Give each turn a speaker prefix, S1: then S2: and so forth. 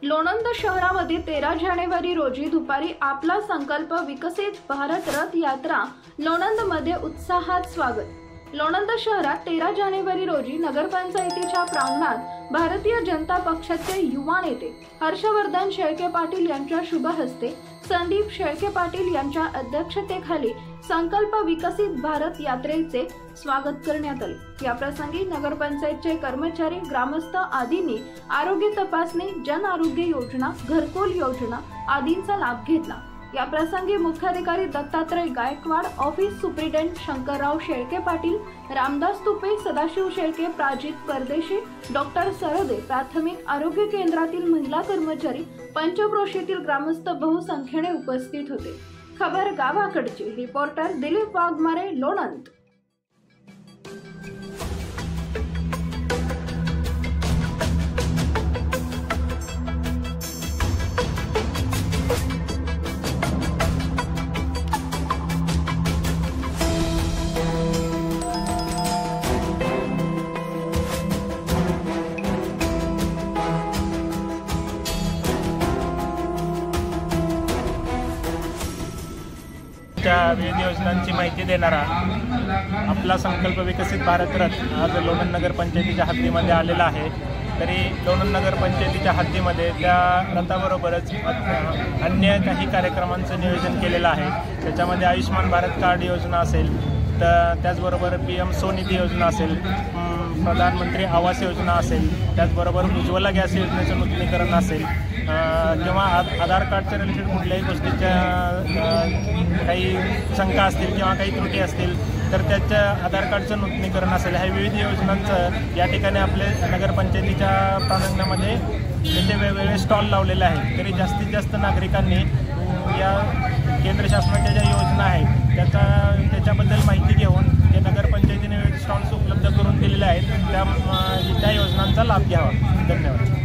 S1: लोणंद शहरामध्ये 13 जानेवारी रोजी दुपारी आपला संकल्प विकसित भारत रथ यात्रा लोणंदमध्ये उत्साहात स्वागत। लोणंद शहरात 13 जानेवारी रोजी नगरपंचायतीच्या प्रांगणात भारतीय जनता पक्षाचे युवा नेते हर्षवर्धन शेळके पाटील यांच्या शुभ हस्ते संदीप शेळके पाटील यांच्या अध्यक्षतेखाली संकल्प विकसित भारत यात्रेचे स्वागत करण्यात आले। या प्रसंगी नगरपंचायतचे कर्मचारी, ग्रामस्थ आदींनी आरोग्य तपासणी, जन आरोग्य योजना, घरकुल योजना आदींचा लाभ घेतला। या प्रसंगी मुख्याधिकारी दत्तात्रय गायकवाड, ऑफिस सुप्रिटेंडेंट शंकरराव शेळके पाटील, रामदास तुपे, सदाशिव शेळके, प्राजित परदेशी, डॉक्टर सरदे, प्राथमिक आरोग्य केंद्रातील महिला कर्मचारी, पंचक्रोशीतील ग्रामस्थ बहुसंख्येने उपस्थित होते। खबर गावाकडची। रिपोर्टर दिलीप वाघमारे, लोणंद।
S2: विविध योजनांची माहिती देणारा आपला संकल्प विकसित भारत रथ आज लोणंद नगर पंचायतीच्या हद्दीमध्ये आलेला आहे। तरी लोणंद नगर पंचायतीच्या हद्दीमध्ये त्या रथाबरोबरच अन्य काही कार्यक्रमांचं नियोजन केलेलं आहे। त्याच्यामध्ये आयुष्मान भारत कार्ड योजना असेल, तर त्याचबरोबर PM स्वनिधी योजना असेल, प्रधानमंत्री आवास योजना असेल, त्याचबरोबर उज्ज्वला गॅस योजनेचं नूतनीकरण असेल, किंवा आधार कार्डच्या रिलेटेड कुठल्याही गोष्टीच्या काही शंका असतील किंवा काही त्रुटी असतील तर त्याच्या आधार कार्डचं नूतनीकरण असेल, ह्या विविध योजनांचं या ठिकाणी आपले नगरपंचायतीच्या प्रांगणामध्ये त्याचे वेगवेगळे स्टॉल लावलेले आहेत। तरी जास्तीत जास्त नागरिकांनी या केंद्र शासनाच्या ज्या योजना आहेत त्याच्याबद्दल माहिती घेऊन जे नगरपंचायतीने विविध स्टॉल्स उपलब्ध करून दिलेले आहेत त्या योजनांचा लाभ घ्यावा। धन्यवाद।